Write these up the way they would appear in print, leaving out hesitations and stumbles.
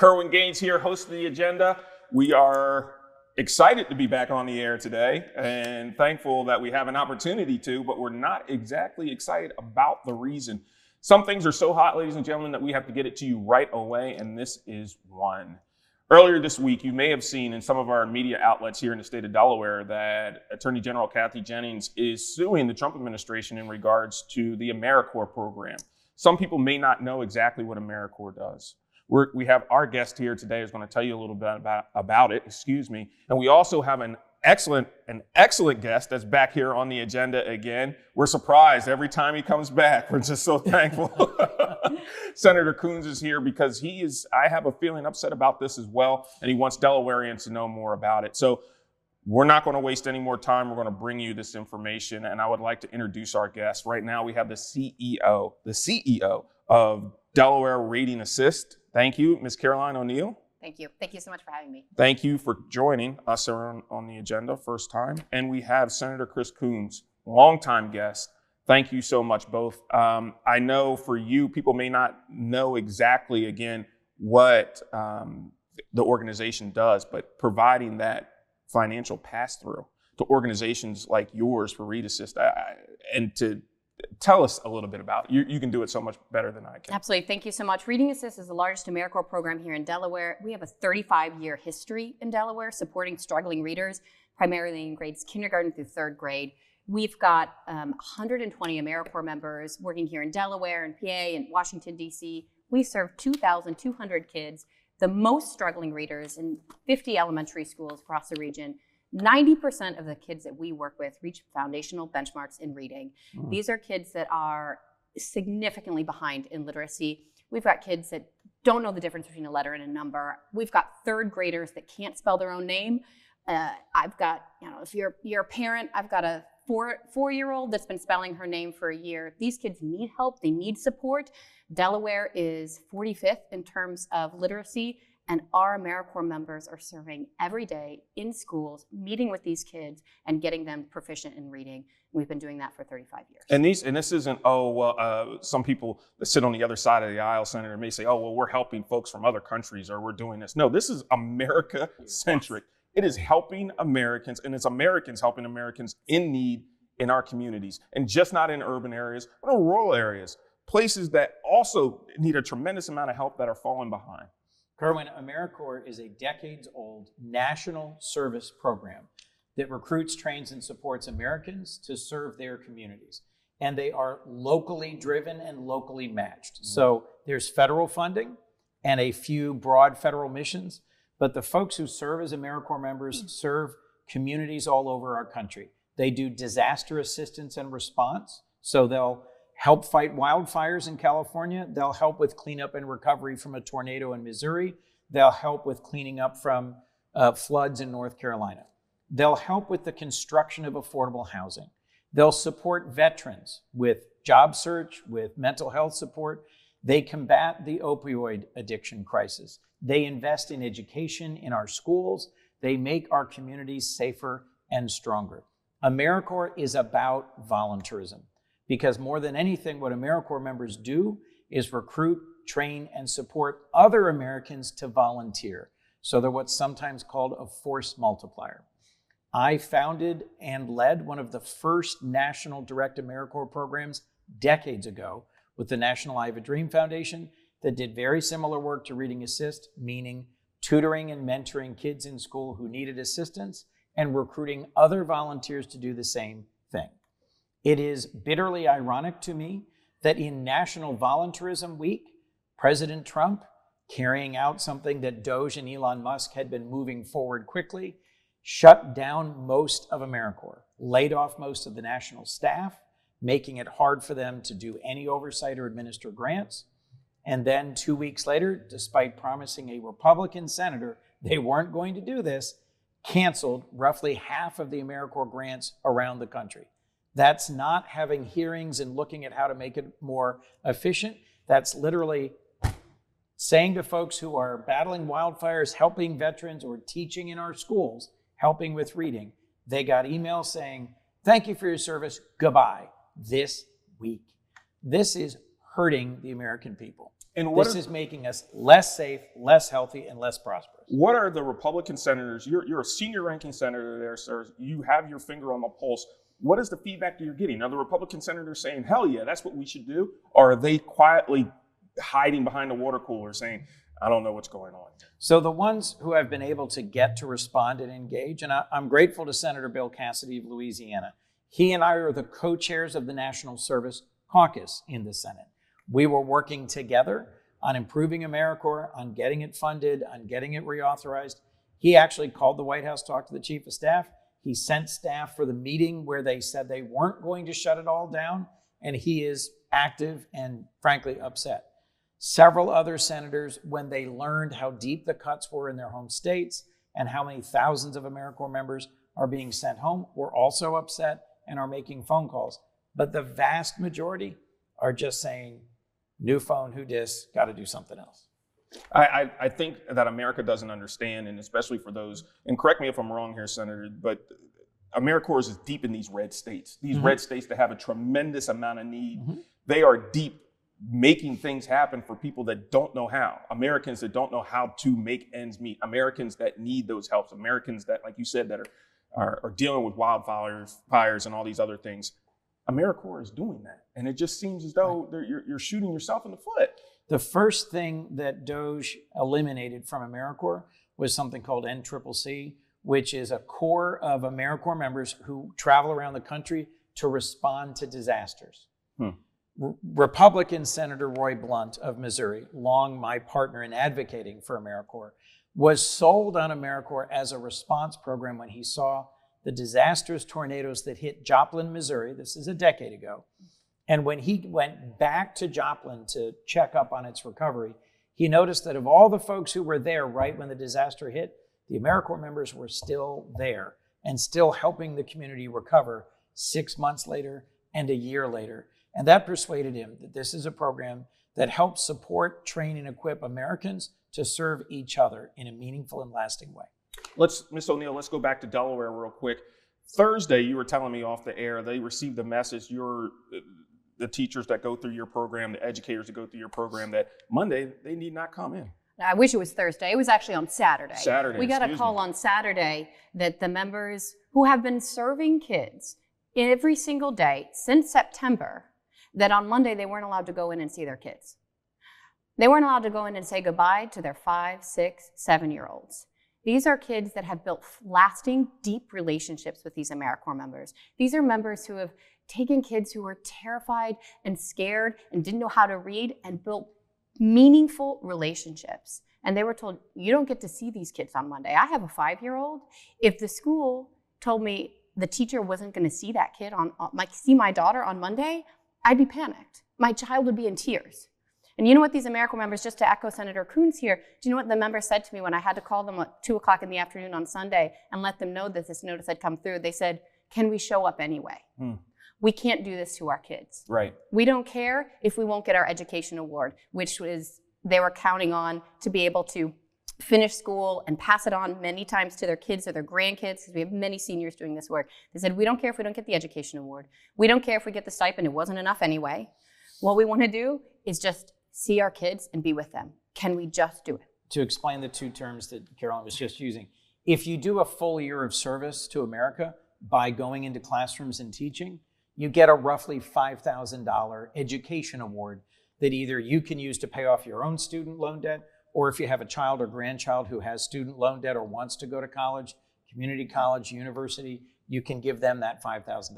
Kerwin Gaines here, host of The Agenda. We are excited to be back on the air today and thankful that we have an opportunity to, but we're not exactly excited about the reason. Some things are so hot, ladies and gentlemen, that we have to get it to you right away, and this is one. Earlier this week, you may have seen in some of our media outlets here in the state of Delaware that Attorney General Kathy Jennings is suing the Trump administration in regards to the AmeriCorps program. Some people may not know exactly what AmeriCorps does. We have our guest here today who's going to tell you a little bit about it, and we also have an excellent guest that's back here on the agenda again. We're surprised every time he comes back. We're just so thankful. Senator Coons is here because he is, I have a feeling, upset about this as well, and he wants Delawareans to know more about it. So we're not going to waste any more time. We're going to bring you this information, and I would like to introduce our guest. Right now we have the CEO of Delaware Rating Assist. Thank you, Ms. Caroline O'Neill. Thank you. Thank you so much for having me. Thank you for joining us on the agenda first time. And we have Senator Chris Coons, longtime guest. Thank you so much, both. I know for you, people may not know exactly, again, what the organization does, but providing that financial pass-through to organizations like yours for Read Assist, and to tell us a little bit about it. You can do it so much better than I can. Absolutely. Thank you so much. Reading Assist is the largest AmeriCorps program here in Delaware. We have a 35-year history in Delaware supporting struggling readers, primarily in grades kindergarten through third grade. We've got 120 AmeriCorps members working here in Delaware and PA and Washington, D.C. We serve 2,200 kids, the most struggling readers in 50 elementary schools across the region. 90% of the kids that we work with reach foundational benchmarks in reading. These are kids that are significantly behind in literacy. We've got kids that don't know the difference between a letter and a number. We've got third graders that can't spell their own name. I've got, if you're a parent, I've got a four-year-old that's been spelling her name for a year. These kids need help. They need support. Delaware is 45th in terms of literacy. And our AmeriCorps members are serving every day in schools, meeting with these kids and getting them proficient in reading. We've been doing that for 35 years. And this isn't, some people that sit on the other side of the aisle, Senator, may say, we're helping folks from other countries or we're doing this. No, this is America-centric. It is helping Americans, and it's Americans helping Americans in need in our communities, and just not in urban areas, but in rural areas, places that also need a tremendous amount of help that are falling behind. Kerwin, AmeriCorps is a decades-old national service program that recruits, trains, and supports Americans to serve their communities. And they are locally driven and locally matched. So there's federal funding and a few broad federal missions, but the folks who serve as AmeriCorps members serve communities all over our country. They do disaster assistance and response, so they'll help fight wildfires in California. They'll help with cleanup and recovery from a tornado in Missouri. They'll help with cleaning up from floods in North Carolina. They'll help with the construction of affordable housing. They'll support veterans with job search, with mental health support. They combat the opioid addiction crisis. They invest in education in our schools. They make our communities safer and stronger. AmeriCorps is about volunteerism. Because more than anything, what AmeriCorps members do is recruit, train, and support other Americans to volunteer. So they're what's sometimes called a force multiplier. I founded and led one of the first national direct AmeriCorps programs decades ago with the National I Have a Dream Foundation that did very similar work to Reading Assist, meaning tutoring and mentoring kids in school who needed assistance and recruiting other volunteers to do the same thing. It is bitterly ironic to me that in National Volunteerism Week, President Trump, carrying out something that Doge and Elon Musk had been moving forward quickly, shut down most of AmeriCorps, laid off most of the national staff, making it hard for them to do any oversight or administer grants. And then 2 weeks later, despite promising a Republican senator they weren't going to do this, canceled roughly half of the AmeriCorps grants around the country. That's not having hearings and looking at how to make it more efficient. That's literally saying to folks who are battling wildfires, helping veterans, or teaching in our schools, helping with reading, they got emails saying, "Thank you for your service, goodbye," this week. This is hurting the American people. And this is making us less safe, less healthy, and less prosperous. What are the Republican senators? You're a senior ranking senator there, sir. You have your finger on the pulse. What is the feedback that you're getting? Are the Republican senators saying, hell yeah, that's what we should do? Or are they quietly hiding behind a water cooler saying, I don't know what's going on? So the ones who have been able to get to respond and engage, and I'm grateful to Senator Bill Cassidy of Louisiana. He and I are the co-chairs of the National Service Caucus in the Senate. We were working together on improving AmeriCorps, on getting it funded, on getting it reauthorized. He actually called the White House, talked to the Chief of Staff. He sent staff for the meeting where they said they weren't going to shut it all down, and he is active and frankly upset. Several other senators, when they learned how deep the cuts were in their home states and how many thousands of AmeriCorps members are being sent home, were also upset and are making phone calls. But the vast majority are just saying, new phone, who dis, got to do something else. I think that America doesn't understand, and especially for those, and correct me if I'm wrong here, Senator, but AmeriCorps is deep in these red states. These red states that have a tremendous amount of need. They are deep making things happen for people that don't know how. Americans that don't know how to make ends meet. Americans that need those helps. Americans that, like you said, that are dealing with wildfires and all these other things. AmeriCorps is doing that. And it just seems as though you're shooting yourself in the foot. The first thing that DOGE eliminated from AmeriCorps was something called NCCC, which is a corps of AmeriCorps members who travel around the country to respond to disasters. Republican Senator Roy Blunt of Missouri, long my partner in advocating for AmeriCorps, was sold on AmeriCorps as a response program when he saw the disastrous tornadoes that hit Joplin, Missouri. This is a decade ago. And when he went back to Joplin to check up on its recovery, he noticed that of all the folks who were there right when the disaster hit, the AmeriCorps members were still there and still helping the community recover 6 months later and a year later. And that persuaded him that this is a program that helps support, train, and equip Americans to serve each other in a meaningful and lasting way. Ms. O'Neill, let's go back to Delaware real quick. Thursday, you were telling me off the air, they received a message, the teachers that go through your program, the educators that go through your program, that Monday, they need not come in. I wish it was Thursday. It was actually on Saturday. We got a call me. on Saturday that the members who have been serving kids every single day since September, that on Monday they weren't allowed to go in and see their kids. They weren't allowed to go in and say goodbye to their 5, 6, 7-year-olds. These are kids that have built lasting, deep relationships with these AmeriCorps members. These are members who have taken kids who were terrified and scared and didn't know how to read and built meaningful relationships. And they were told, you don't get to see these kids on Monday. I have a 5-year-old. If the school told me the teacher wasn't going to see that kid see my daughter on Monday, I'd be panicked. My child would be in tears. And you know what these AmeriCorps members, just to echo Senator Coons here, do you know what the members said to me when I had to call them at 2 o'clock in the afternoon on Sunday and let them know that this notice had come through? They said, can we show up anyway? We can't do this to our kids. Right. We don't care if we won't get our education award, which was they were counting on to be able to finish school and pass it on many times to their kids or their grandkids, because we have many seniors doing this work. They said, we don't care if we don't get the education award. We don't care if we get the stipend. It wasn't enough anyway. What we want to do is just see our kids and be with them. Can we just do it? To explain the two terms that Carolyn was just using, if you do a full year of service to America by going into classrooms and teaching, you get a roughly $5,000 education award that either you can use to pay off your own student loan debt, or if you have a child or grandchild who has student loan debt or wants to go to college, community college, university, you can give them that $5,000.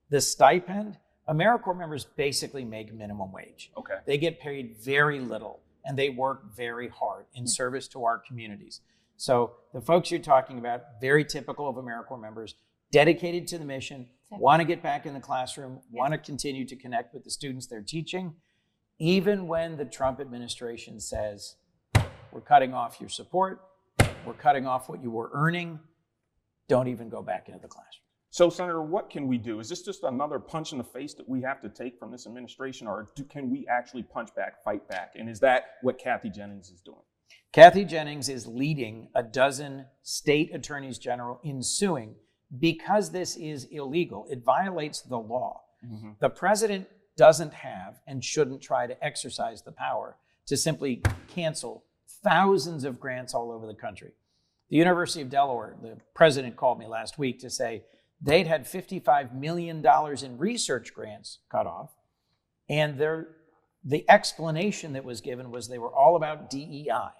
The stipend, AmeriCorps members basically make minimum wage. Okay. They get paid very little, and they work very hard in service to our communities. So the folks you're talking about, very typical of AmeriCorps members, dedicated to the mission, want to get back in the classroom, want to continue to connect with the students they're teaching, even when the Trump administration says, we're cutting off your support, we're cutting off what you were earning, don't even go back into the classroom. So, Senator, what can we do? Is this just another punch in the face that we have to take from this administration, or can we actually punch back, fight back? And is that what Kathy Jennings is doing? Kathy Jennings is leading a dozen state attorneys general in suing because this is illegal. It violates the law. The president doesn't have and shouldn't try to exercise the power to simply cancel thousands of grants all over the country. The University of Delaware, the president called me last week to say they'd had $55 million in research grants cut off, and the explanation that was given was they were all about DEI,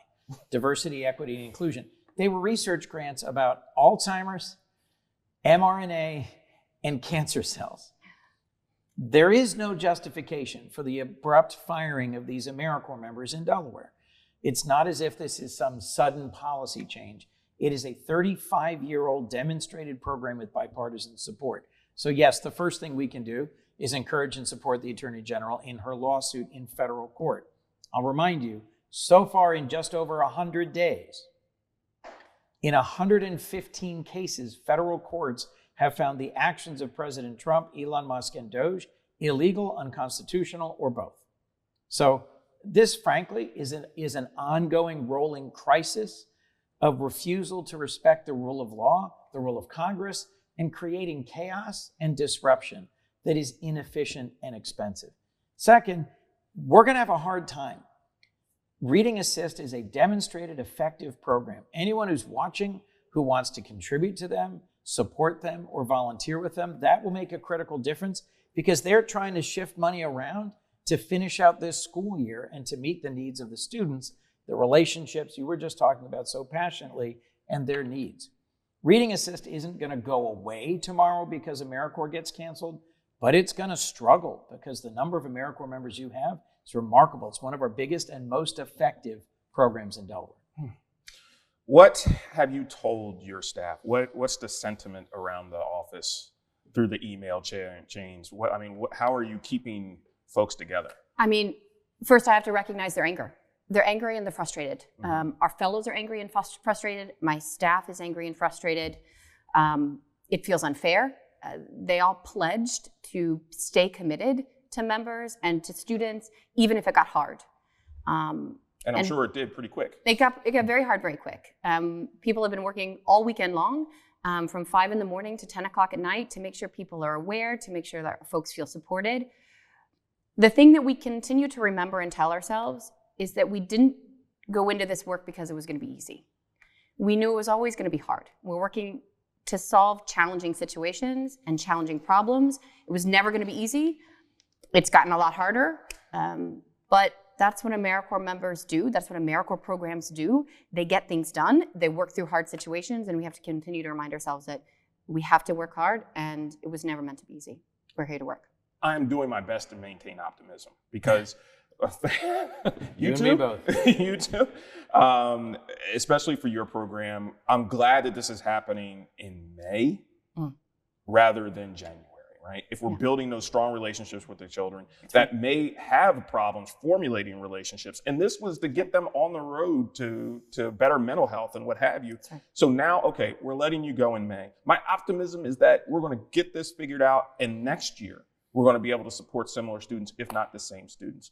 diversity, equity, and inclusion. They were research grants about Alzheimer's, mRNA, and cancer cells. There is no justification for the abrupt firing of these AmeriCorps members in Delaware. It's not as if this is some sudden policy change. It is a 35-year-old demonstrated program with bipartisan support. So yes, the first thing we can do is encourage and support the Attorney General in her lawsuit in federal court. I'll remind you, so far in just over 100 days, in 115 cases, federal courts have found the actions of President Trump, Elon Musk, and Doge illegal, unconstitutional, or both. So this, frankly, is an ongoing rolling crisis of refusal to respect the rule of law, the rule of Congress, and creating chaos and disruption that is inefficient and expensive. Second, we're going to have a hard time. Reading Assist is a demonstrated effective program. Anyone who's watching who wants to contribute to them, support them, or volunteer with them, that will make a critical difference because they're trying to shift money around to finish out this school year and to meet the needs of the students, the relationships you were just talking about so passionately, and their needs. Reading Assist isn't going to go away tomorrow because AmeriCorps gets canceled, but it's going to struggle because the number of AmeriCorps members you have is remarkable. It's one of our biggest and most effective programs in Delaware. What have you told your staff? What's the sentiment around the office through the email chains? How are you keeping folks together? I mean, first I have to recognize their anger. They're angry and they're frustrated. Our fellows are angry and frustrated. My staff is angry and frustrated. It feels unfair. They all pledged to stay committed to members and to students, even if it got hard. And I'm sure it did pretty quick. It got very hard very quick. People have been working all weekend long, from 5 in the morning to 10 o'clock at night to make sure people are aware, to make sure that folks feel supported. The thing that we continue to remember and tell ourselves is that we didn't go into this work because it was going to be easy. We knew it was always going to be hard. We're working to solve challenging situations and challenging problems. It was never going to be easy. It's gotten a lot harder, but that's what AmeriCorps members do. That's what AmeriCorps programs do. They get things done. They work through hard situations, and we have to continue to remind ourselves that we have to work hard, and it was never meant to be easy. We're here to work. I'm doing my best to maintain optimism because you and me both. You too. Especially for your program. I'm glad that this is happening in May rather than January, right? If we're building those strong relationships with the children that may have problems formulating relationships, and this was to get them on the road to better mental health and what have you. Right. So now, okay, we're letting you go in May. My optimism is that we're going to get this figured out, and next year we're going to be able to support similar students, if not the same students.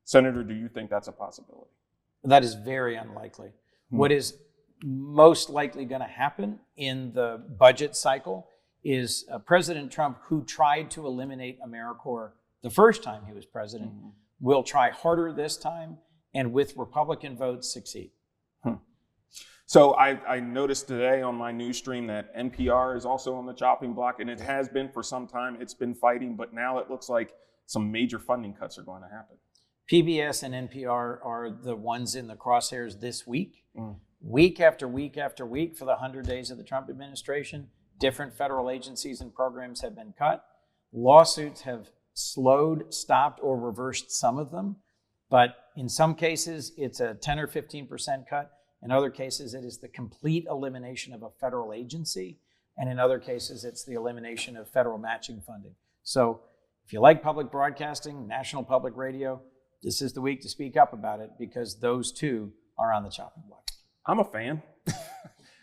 Senator, do you think that's a possibility? That is very unlikely. What is most likely going to happen in the budget cycle is President Trump, who tried to eliminate AmeriCorps the first time he was president, will try harder this time and with Republican votes succeed. So I noticed today on my news stream that NPR is also on the chopping block, and it has been for some time. It's been fighting, but now it looks like some major funding cuts are going to happen. PBS and NPR are the ones in the crosshairs this week. Week after week after week for the 100 days of the Trump administration, different federal agencies and programs have been cut. Lawsuits have slowed, stopped, or reversed some of them. But in some cases, it's a 10 or 15% cut. In other cases, it is the complete elimination of a federal agency. And in other cases, it's the elimination of federal matching funding. So if you like public broadcasting, National Public Radio, this is the week to speak up about it because those two are on the chopping block. I'm a fan.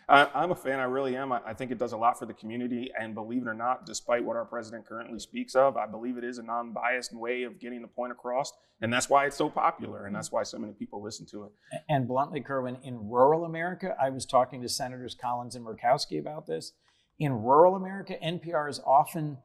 I'm a fan. I really am. I think it does a lot for the community. And believe it or not, despite what our president currently speaks of, I believe it is a non-biased way of getting the point across. And that's why it's so popular. And that's why so many people listen to it. And bluntly, Kerwin, in rural America, I was talking to Senators Collins and Murkowski about this. In rural America, NPR is often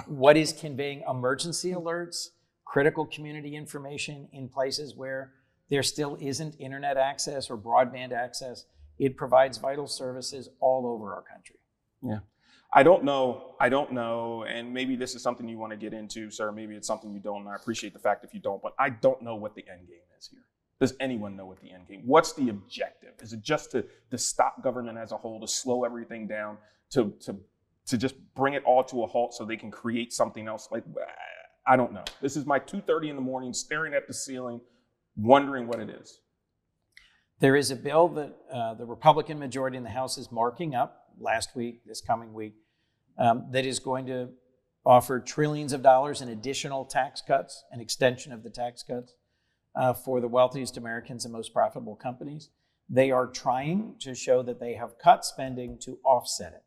what is conveying emergency alerts, critical community information in places where there still isn't internet access or broadband access. It provides vital services all over our country. Yeah. I don't know, and maybe this is something you want to get into, sir. Maybe it's something you don't, and I appreciate the fact if you don't, but I don't know what the end game is here. Does anyone know what the end game? What's the objective? Is it just to stop government as a whole, to slow everything down, to just bring it all to a halt so they can create something else? Like, I don't know. This is my 2:30 in the morning, staring at the ceiling, wondering what it is. There is a bill that the Republican majority in the House is marking up last week, this coming week, that is going to offer trillions of dollars in additional tax cuts, an extension of the tax cuts for the wealthiest Americans and most profitable companies. They are trying to show that they have cut spending to offset it.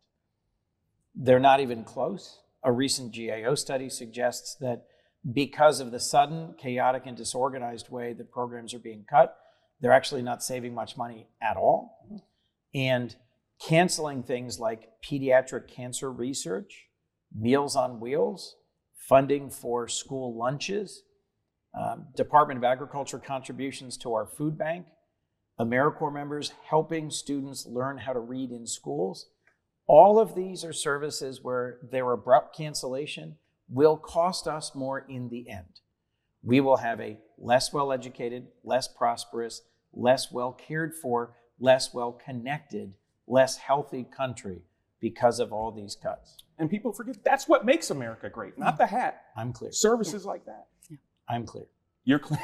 They're not even close. A recent GAO study suggests that because of the sudden, chaotic, and disorganized way that programs are being cut, they're actually not saving much money at all. And canceling things like pediatric cancer research, Meals on Wheels, funding for school lunches, Department of Agriculture contributions to our food bank, AmeriCorps members helping students learn how to read in schools. All of these are services where their abrupt cancellation will cost us more in the end. We will have a less well-educated, less prosperous, less well-cared for, less well-connected, less healthy country because of all these cuts. And people forget that's what makes America great, not the hat. I'm clear. Services like that. I'm clear. You're clear.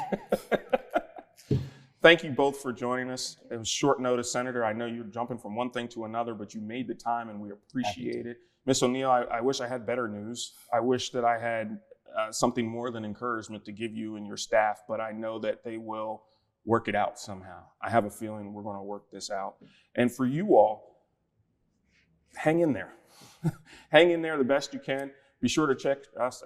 Thank you both for joining us. It was short notice, Senator. I know you're jumping from one thing to another, but you made the time and we appreciate it. Ms. O'Neill, I wish I had better news. I wish that I had something more than encouragement to give you and your staff, but I know that they will work it out somehow. I have a feeling we're going to work this out. And for you all, hang in there. Hang in there the best you can. Be sure to check us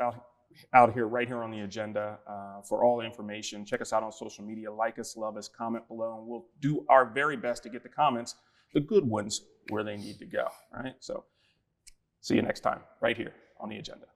out here, right here on the agenda for all the information. Check us out on social media. Like us, love us, comment below, and we'll do our very best to get the comments, the good ones, where they need to go. All right? So see you next time, right here on the agenda.